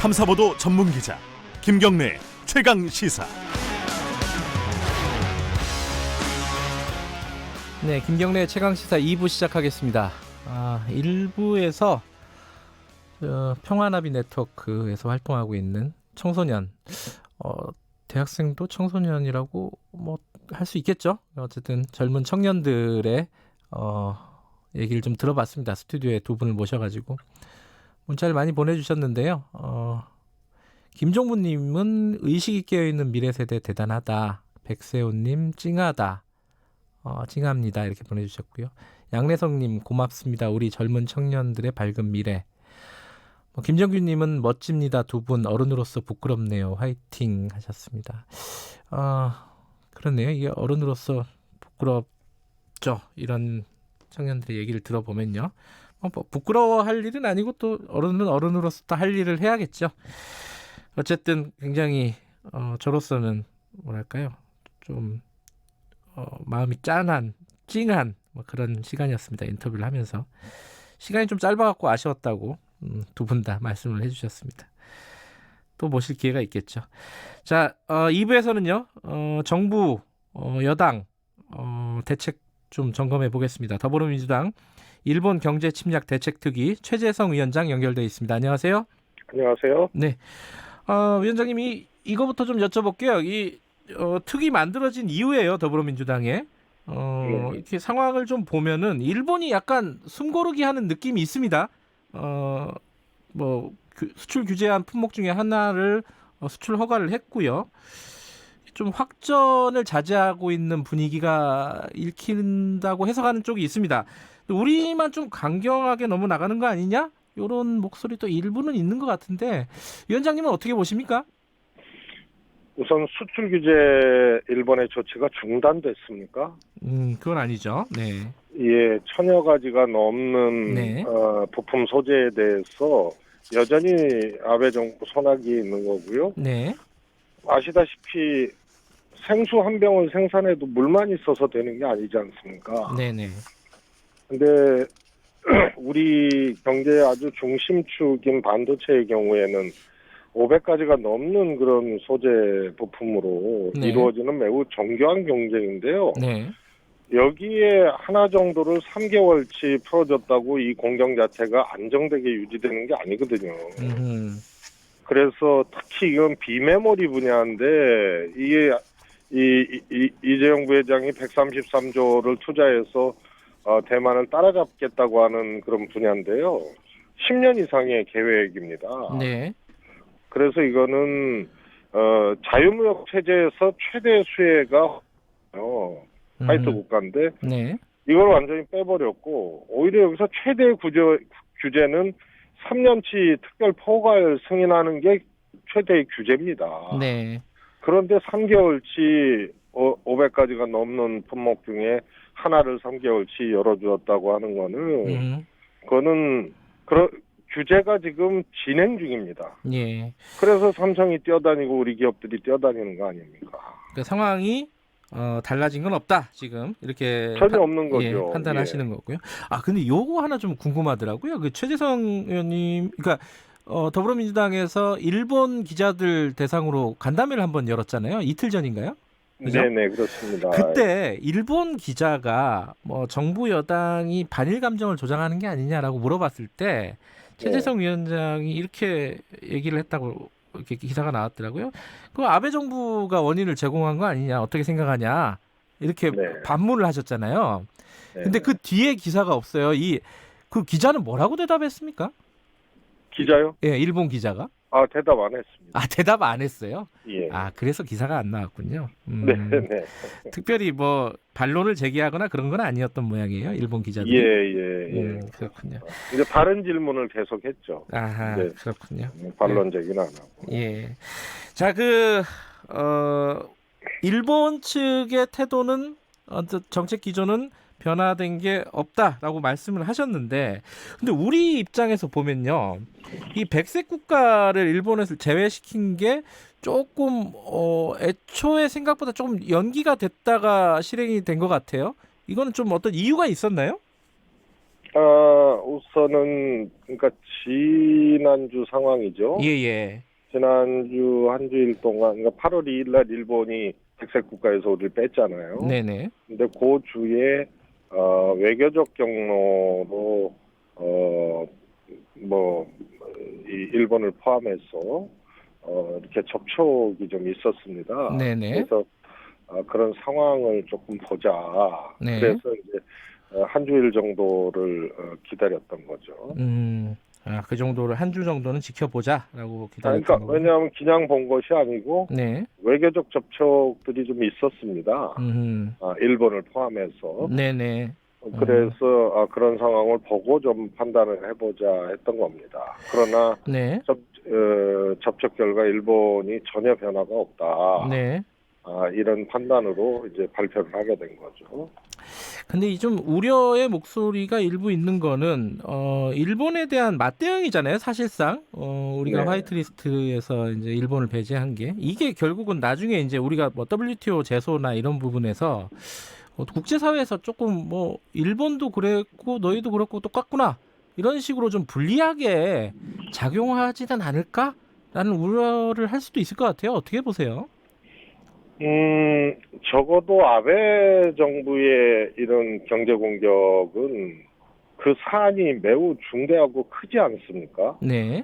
탐사보도 전문 기자 김경래 최강 시사. 네, 김경래 최강 시사 2부 시작하겠습니다. 1부에서 평화나비 네트워크에서 활동하고 있는 청소년, 대학생도 청소년이라고 뭐 할 수 있겠죠. 어쨌든 젊은 청년들의 얘기를 좀 들어봤습니다. 스튜디오에 두 분을 모셔가지고 문자를 많이 보내주셨는데요. 김종문님은 의식이 깨어있는 미래세대 대단하다. 백세훈님 찡하다. 찡합니다. 이렇게 보내주셨고요. 양래성님 고맙습니다. 우리 젊은 청년들의 밝은 미래. 김정규님은 멋집니다. 두 분 어른으로서 부끄럽네요. 화이팅 하셨습니다. 그렇네요. 이게 어른으로서 부끄럽죠. 이런 청년들의 얘기를 들어보면요. 뭐 부끄러워할 일은 아니고 또 어른은 어른으로서 또 할 일을 해야겠죠. 어쨌든 굉장히 저로서는 뭐랄까요. 좀 마음이 짠한, 찡한 뭐 그런 시간이었습니다. 인터뷰를 하면서. 시간이 좀 짧아갖고 아쉬웠다고 두 분 다 말씀을 해주셨습니다. 또 모실 기회가 있겠죠. 자, 2부에서는요. 정부, 여당 대책 좀 점검해 보겠습니다. 더불어민주당 일본 경제 침략 대책특위 최재성 위원장 연결돼 있습니다. 안녕하세요. 안녕하세요. 네, 위원장님이 이거부터 좀 여쭤볼게요. 이 특위 만들어진 이후에요. 더불어민주당에 이렇게 상황을 좀 보면은 일본이 약간 숨고르기 하는 느낌이 있습니다. 수출 규제한 품목 중에 하나를 수출 허가를 했고요. 좀 확전을 자제하고 있는 분위기가 읽힌다고 해석하는 쪽이 있습니다. 우리만 좀 강경하게 너무 나가는 거 아니냐? 이런 목소리도 일부는 있는 것 같은데 위원장님은 어떻게 보십니까? 우선 수출 규제 일본의 조치가 중단됐습니까? 그건 아니죠. 네. 예, 천여 가지가 넘는 네. 부품 소재에 대해서 여전히 아베 정부 손아귀에 있는 거고요. 네. 아시다시피 생수 한 병을 생산해도 물만 있어서 되는 게 아니지 않습니까? 네네. 근데 우리 경제의 아주 중심축인 반도체의 경우에는 500가지가 넘는 그런 소재 부품으로 네. 이루어지는 매우 정교한 경쟁인데요. 네. 여기에 하나 정도를 3개월치 풀어줬다고 이 공정 자체가 안정되게 유지되는 게 아니거든요. 그래서 특히 이건 비메모리 분야인데 이게 이재용 부회장이 133조를 투자해서 대만을 따라잡겠다고 하는 그런 분야인데요. 10년 이상의 계획입니다. 네. 그래서 이거는 자유무역 체제에서 최대 수혜가 화이트 국가인데 네. 이걸 완전히 빼버렸고 오히려 여기서 최대 규제는 3년치 특별 포괄 승인하는 게 최대의 규제입니다. 네. 그런데 3개월치 500가지가 넘는 품목 중에 하나를 3개월치 열어주었다고 하는 거는 그거는 규제가 지금 진행 중입니다. 예. 그래서 삼성이 뛰어다니고 우리 기업들이 뛰어다니는 거 아닙니까? 그 상황이 달라진 건 없다 지금 이렇게 전혀 없는 거죠. 예, 판단하시는 거고요. 근데 요거 하나 좀 궁금하더라고요. 그 최재성 의원님, 그러니까 더불어민주당에서 일본 기자들 대상으로 간담회를 한번 열었잖아요. 이틀 전인가요? 그죠? 네네, 그렇습니다. 그때 일본 기자가 뭐 정부 여당이 반일 감정을 조장하는 게 아니냐라고 물어봤을 때 최재성 위원장이 이렇게 얘기를 했다고 이렇게 기사가 나왔더라고요. 그 아베 정부가 원인을 제공한 거 아니냐, 어떻게 생각하냐 이렇게 반문을 하셨잖아요. 근데 그 뒤에 기사가 없어요. 그 기자는 뭐라고 대답했습니까? 기자요? 예, 일본 기자가. 대답 안 했습니다. 대답 안 했어요? 예. 그래서 기사가 안 나왔군요. 네. 특별히 뭐 반론을 제기하거나 그런 건 아니었던 모양이에요, 일본 기자들이. 예. 그렇군요. 이제 다른 질문을 계속했죠. 네. 그렇군요. 반론 제기는 안 하고. 예. 자, 일본 측의 태도는 정책 기조는 변화된 게 없다라고 말씀을 하셨는데, 근데 우리 입장에서 보면요, 이 백색 국가를 일본에서 제외시킨 게 조금 애초에 생각보다 조금 연기가 됐다가 실행이 된 것 같아요. 이거는 좀 어떤 이유가 있었나요? 우선은 그러니까 지난주 상황이죠. 예. 지난주 한 주일 동안, 그러니까 8월 2일 날 일본이 백색 국가에서 우리를 뺐잖아요. 네네. 근데 그 주에 외교적 경로로 이 일본을 포함해서 이렇게 접촉이 좀 있었습니다. 네네. 그래서 그런 상황을 조금 보자. 네. 그래서 이제 한 주일 정도를 기다렸던 거죠. 그 정도를 한 주 정도는 지켜보자라고 기다렸던 그러니까 거군요. 왜냐하면 그냥 본 것이 아니고 네. 외교적 접촉들이 좀 있었습니다. 일본을 포함해서. 네네. 그래서 그런 상황을 보고 좀 판단을 해보자 했던 겁니다. 그러나 네. 접촉 결과 일본이 전혀 변화가 없다. 네. 이런 판단으로 이제 발표를 하게 된 거죠. 근데 이 좀 우려의 목소리가 일부 있는 거는 일본에 대한 맞대응이잖아요. 사실상 우리가 네. 화이트리스트에서 이제 일본을 배제한 게 이게 결국은 나중에 이제 우리가 뭐 WTO 제소나 이런 부분에서 국제사회에서 조금 뭐 일본도 그랬고 너희도 그렇고 똑같구나 이런 식으로 좀 불리하게 작용하지는 않을까라는 우려를 할 수도 있을 것 같아요. 어떻게 보세요? 적어도 아베 정부의 이런 경제 공격은 그 사안이 매우 중대하고 크지 않습니까? 네.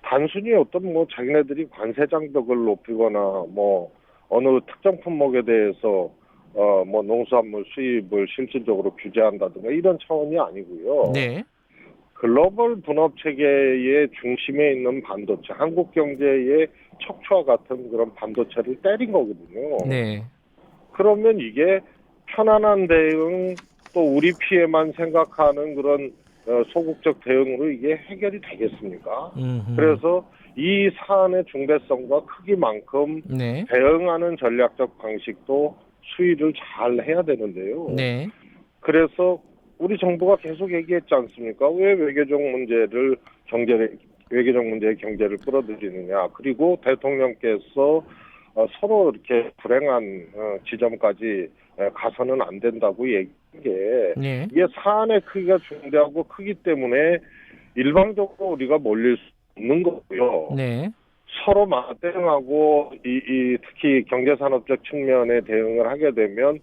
단순히 어떤 뭐 자기네들이 관세 장벽을 높이거나 뭐 어느 특정 품목에 대해서 뭐 농수산물 수입을 실질적으로 규제한다든가 이런 차원이 아니고요. 네. 글로벌 분업 체계의 중심에 있는 반도체, 한국 경제의 척추와 같은 그런 반도체를 때린 거거든요. 네. 그러면 이게 편안한 대응, 또 우리 피해만 생각하는 그런 소극적 대응으로 이게 해결이 되겠습니까? 그래서 이 사안의 중대성과 크기만큼 네. 대응하는 전략적 방식도 수위를 잘 해야 되는데요. 네. 그래서 우리 정부가 계속 얘기했지 않습니까? 왜 외교적 문제에 경제를 끌어들이느냐. 그리고 대통령께서 서로 이렇게 불행한 지점까지 가서는 안 된다고 얘기한 게 네. 이게 사안의 크기가 중대하고 크기 때문에 일방적으로 우리가 몰릴 수 없는 거고요. 네. 서로 맞대응하고 특히 경제산업적 측면에 대응을 하게 되면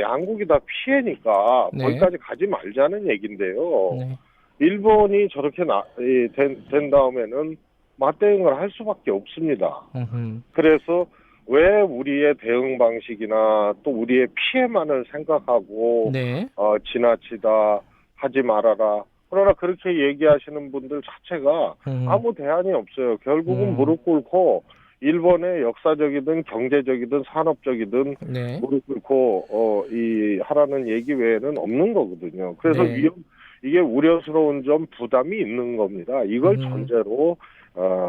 양국이 다 피해니까 네. 거기까지 가지 말자는 얘기인데요. 네. 일본이 저렇게 된 다음에는 맞대응을 할 수밖에 없습니다. 그래서 왜 우리의 대응 방식이나 또 우리의 피해만을 생각하고 네. 지나치다 하지 말아라. 그러나 그렇게 얘기하시는 분들 자체가 아무 대안이 없어요. 결국은 무릎 꿇고 일본의 역사적이든 경제적이든 산업적이든 네. 무릎 꿇고 하라는 얘기 외에는 없는 거거든요. 그래서 네. 이게 우려스러운 점 부담이 있는 겁니다. 이걸 전제로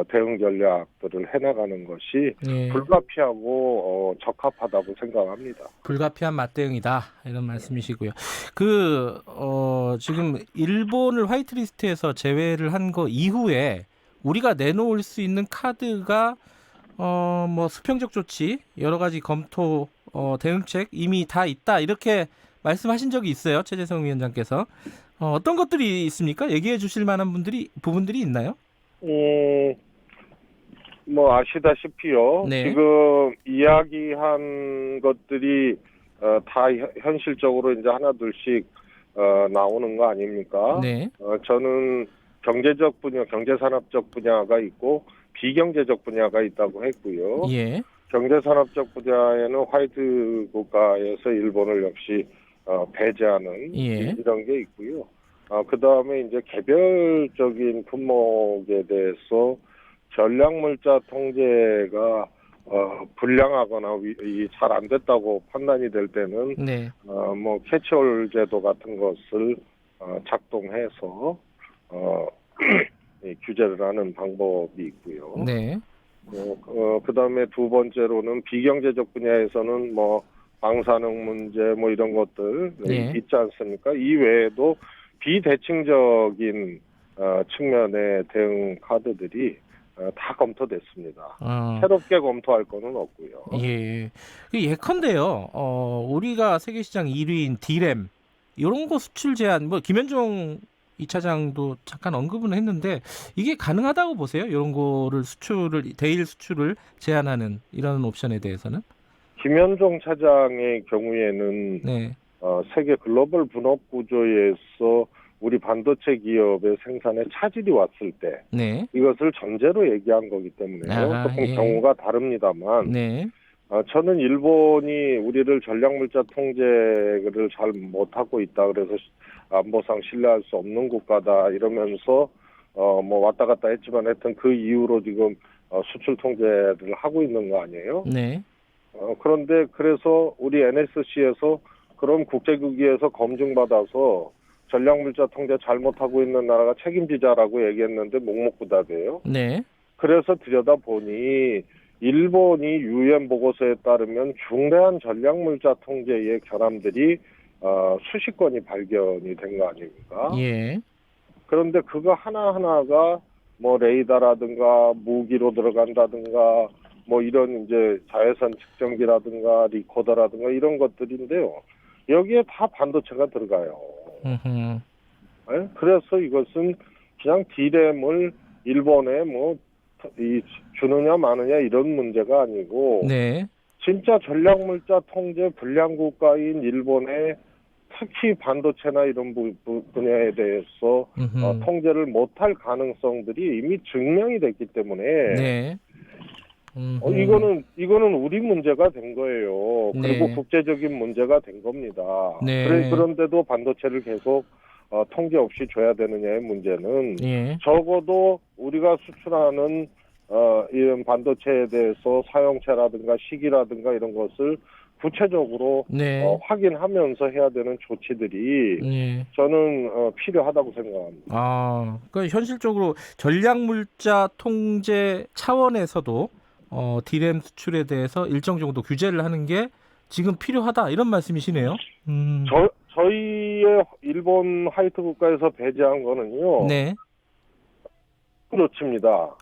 대응 전략들을 해나가는 것이 예. 불가피하고 적합하다고 생각합니다. 불가피한 맞대응이다 이런 말씀이시고요. 지금 일본을 화이트리스트에서 제외를 한 거 이후에 우리가 내놓을 수 있는 카드가 뭐 수평적 조치 여러 가지 검토 대응책 이미 다 있다 이렇게 말씀하신 적이 있어요. 최재성 위원장께서 어떤 것들이 있습니까? 얘기해 주실 만한 부분들이 있나요? 뭐 아시다시피요. 네. 지금 이야기한 것들이 다 현실적으로 이제 하나둘씩 나오는 거 아닙니까? 네. 저는 경제적 분야, 경제산업적 분야가 있고 비경제적 분야가 있다고 했고요. 예. 경제산업적 분야에는 화이트 국가에서 일본을 역시 배제하는 예. 이런 게 있고요. 그 다음에 이제 개별적인 품목에 대해서 전략물자 통제가 불량하거나 잘 안 됐다고 판단이 될 때는 네. 뭐 캐치홀 제도 같은 것을 작동해서 규제를 하는 방법이 있고요. 네. 그 다음에 두 번째로는 비경제적 분야에서는 뭐 방사능 문제 뭐 이런 것들 예. 있지 않습니까? 이 외에도 비대칭적인 측면의 대응 카드들이 다 검토됐습니다. 새롭게 검토할 거는 없고요. 예. 예컨대요. 우리가 세계시장 1위인 디램 이런 거 수출 제한 뭐 김현종 이 차장도 잠깐 언급은 했는데 이게 가능하다고 보세요? 이런 거를 대일 수출을 제한하는 이런 옵션에 대해서는? 김현종 차장의 경우에는 네, 세계 글로벌 분업 구조에서 우리 반도체 기업의 생산에 차질이 왔을 때 네, 이것을 전제로 얘기한 거기 때문에요. 아하, 조금 예. 경우가 다릅니다만 네, 저는 일본이 우리를 전략물자 통제를 잘 못하고 있다. 그래서 안보상 신뢰할 수 없는 국가다 이러면서 뭐 왔다 갔다 했지만 하여튼 그 이후로 지금 수출 통제를 하고 있는 거 아니에요? 네, 그런데 그래서 우리 NSC에서 그런 국제기구에서 검증받아서 전략물자 통제 잘못하고 있는 나라가 책임지자라고 얘기했는데 묵묵부답이에요. 네, 그래서 들여다보니 일본이 유엔 보고서에 따르면 중대한 전략물자 통제의 결함들이 수십 건이 발견이 된 거 아닙니까? 예, 그런데 그거 하나하나가 뭐 레이더라든가 무기로 들어간다든가 뭐 이런 이제 자외선 측정기라든가 리코더라든가 이런 것들인데요. 여기에 다 반도체가 들어가요. 음흠, 네? 그래서 이것은 그냥 D램을 일본에 주느냐 마느냐 이런 문제가 아니고 네, 진짜 전략물자 통제 불량 국가인 일본에 특히 반도체나 이런 분야에 대해서 음흠, 통제를 못할 가능성들이 이미 증명이 됐기 때문에 네, 이거는 우리 문제가 된 거예요. 그리고 네. 국제적인 문제가 된 겁니다. 네. 그런데도 반도체를 계속 통제 없이 줘야 되느냐의 문제는 예, 적어도 우리가 수출하는 이런 반도체에 대해서 사용처라든가 시기라든가 이런 것을 구체적으로 네, 확인하면서 해야 되는 조치들이 예. 저는 필요하다고 생각합니다. 그러니까 현실적으로 전략물자 통제 차원에서도 디램 수출에 대해서 일정 정도 규제를 하는 게 지금 필요하다 이런 말씀이시네요. 저희의 일본 하이트 국가에서 배제한 거는요. 네. 조치입니다.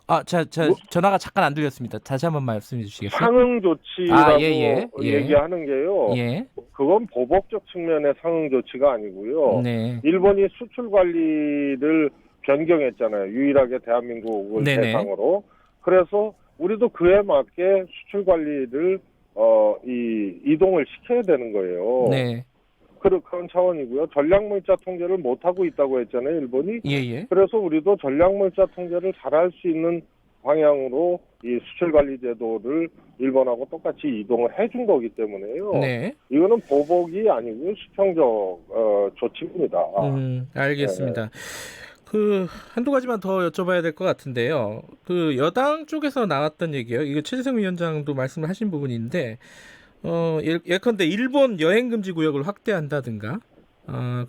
전화가 잠깐 안 들렸습니다. 다시 한번 말씀해 주시겠어요? 상응 조치라고 예. 얘기하는 게요. 예. 그건 보복적 측면의 상응 조치가 아니고요. 네. 일본이 수출 관리를 변경했잖아요. 유일하게 대한민국을 네네. 대상으로. 그래서 우리도 그에 맞게 수출 관리를 이동을 시켜야 되는 거예요. 네. 그런 차원이고요. 전략물자 통제를 못하고 있다고 했잖아요, 일본이. 예. 그래서 우리도 전략물자 통제를 잘할 수 있는 방향으로 이 수출관리 제도를 일본하고 똑같이 이동을 해준 거기 때문에요. 네. 이거는 보복이 아니고 수평적 조치입니다. 알겠습니다. 한두 가지만 더 여쭤봐야 될 것 같은데요. 여당 쪽에서 나왔던 얘기예요. 이거 최재성 위원장도 말씀을 하신 부분인데, 예컨대 일본 여행 금지 구역을 확대한다든가,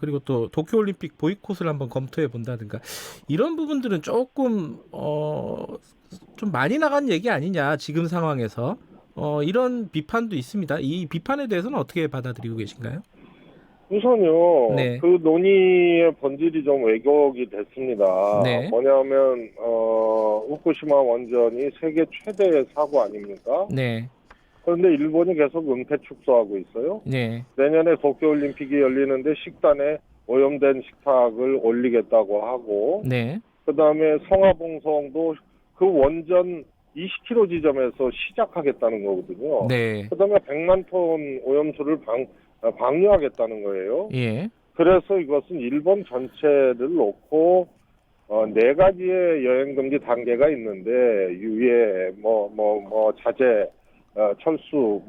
그리고 또 도쿄올림픽 보이콧을 한번 검토해 본다든가, 이런 부분들은 조금 좀 많이 나간 얘기 아니냐 지금 상황에서 이런 비판도 있습니다. 이 비판에 대해서는 어떻게 받아들이고 계신가요? 우선요, 네. 그 논의의 본질이 좀 왜곡이 됐습니다. 네. 뭐냐면, 후쿠시마 원전이 세계 최대의 사고 아닙니까? 네. 그런데 일본이 계속 은폐 축소하고 있어요. 네. 내년에 도쿄올림픽이 열리는데 식단에 오염된 식탁을 올리겠다고 하고, 네. 그 다음에 성화봉송도 그 원전 20km 지점에서 시작하겠다는 거거든요. 네. 그 다음에 100만 톤 오염수를 방류하겠다는 거예요. 예. 그래서 이것은 일본 전체를 놓고 4가지의 여행금지 단계가 있는데 유예, 자제, 철수,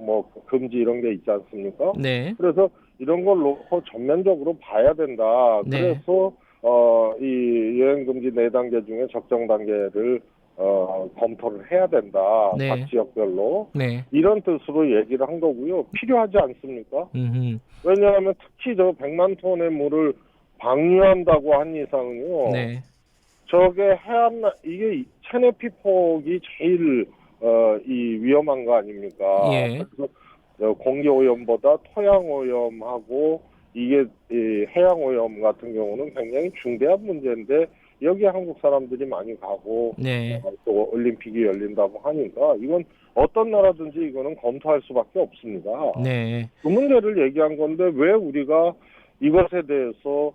금지 이런 게 있지 않습니까? 네. 그래서 이런 걸 놓고 전면적으로 봐야 된다. 네. 그래서 이 여행금지 4단계 중에 적정 단계를 검토를 해야 된다. 네. 각 지역별로. 네. 이런 뜻으로 얘기를 한 거고요. 필요하지 않습니까? 왜냐하면 특히 저 100만 톤의 물을 방류한다고 한 이상은요. 네. 저게 이게 체내 피폭이 제일 위험한 거 아닙니까? 예. 그래서 공기 오염보다 토양 오염하고 이게 해양 오염 같은 경우는 굉장히 중대한 문제인데 여기 한국 사람들이 많이 가고 네. 또 올림픽이 열린다고 하니까 이건 어떤 나라든지 이거는 검토할 수밖에 없습니다. 네. 그 문제를 얘기한 건데 왜 우리가 이것에 대해서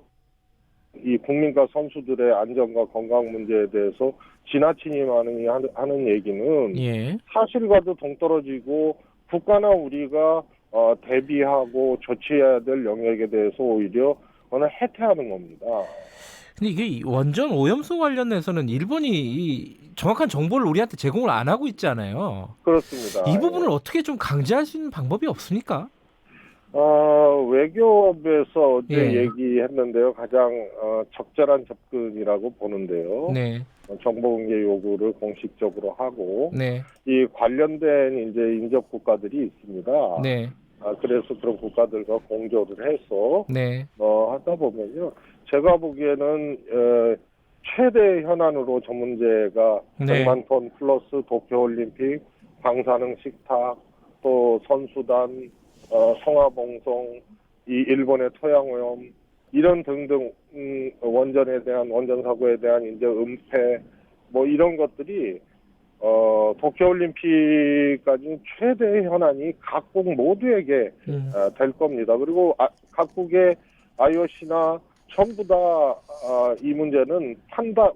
이 국민과 선수들의 안전과 건강 문제에 대해서 지나치니 많으니 하는 얘기는 예. 사실과도 동떨어지고 국가나 우리가 대비하고 조치해야 될 영역에 대해서 오히려 해태하는 겁니다. 근데 이게 원전 오염수 관련해서는 일본이 이 정확한 정보를 우리한테 제공을 안 하고 있잖아요. 그렇습니다. 이 부분을 어떻게 좀 강제할 수 있는 방법이 없습니까? 외교부에서 어제 예. 얘기했는데요. 가장 적절한 접근이라고 보는데요. 네, 정보 공개 요구를 공식적으로 하고 네, 이 관련된 이제 인접 국가들이 있습니다. 네, 그래서 그런 국가들과 공조를 해서 네, 하다 보면요. 제가 보기에는 최대 현안으로 저 문제가 네. 100만 톤 플러스 도쿄올림픽, 방사능 식탁, 또 선수단, 성화봉송, 이 일본의 토양오염 이런 등등 원전 사고에 대한 이제 은폐 뭐 이런 것들이 도쿄올림픽까지 최대 현안이 각국 모두에게 될 겁니다. 그리고 각국의 IOC나 전부 다 이 문제는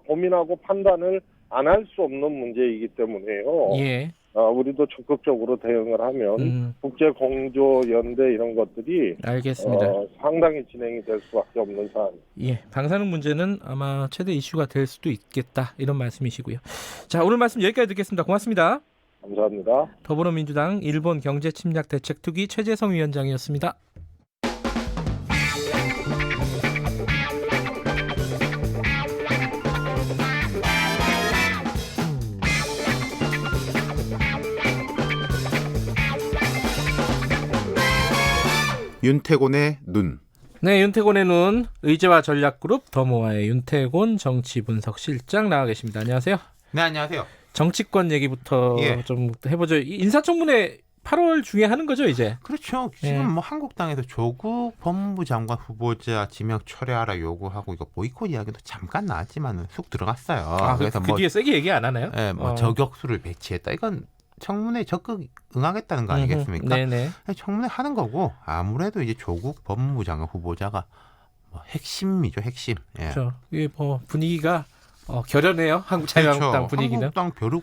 고민하고 판단을 안 할 수 없는 문제이기 때문에요. 예. 우리도 적극적으로 대응을 하면 국제공조연대 이런 것들이 알겠습니다. 상당히 진행이 될 수밖에 없는 사안입니다. 예, 방사능 문제는 아마 최대 이슈가 될 수도 있겠다 이런 말씀이시고요. 자, 오늘 말씀 여기까지 듣겠습니다. 고맙습니다. 감사합니다. 더불어민주당 일본 경제 침략 대책 특위 최재성 위원장이었습니다. 윤태곤의 눈. 네, 윤태곤의 눈 의제와 전략그룹 더모아의 윤태곤 정치분석실장 나와 계십니다. 안녕하세요. 네, 안녕하세요. 정치권 얘기부터 예. 좀 해보죠. 인사청문회 8월 중에 하는 거죠, 이제? 그렇죠. 지금 예. 뭐 한국당에서 조국 법무부 장관 후보자 지명 철회하라 요구하고 이거 보이콧 이야기도 잠깐 나왔지만은 쑥 들어갔어요. 그래서 그 뒤에 세게 얘기 안 하나요? 예, 뭐 저격수를 배치했다. 이건 청문회 적극 응하겠다는 거 아니겠습니까? 네네. 청문회 하는 거고 아무래도 이제 조국 법무부 장관 후보자가 뭐 핵심이죠, 핵심. 예. 그렇죠. 이게 뭐 분위기가 결연해요. 한국 자유한국당 그렇죠. 분위기는. 한국당 벼룩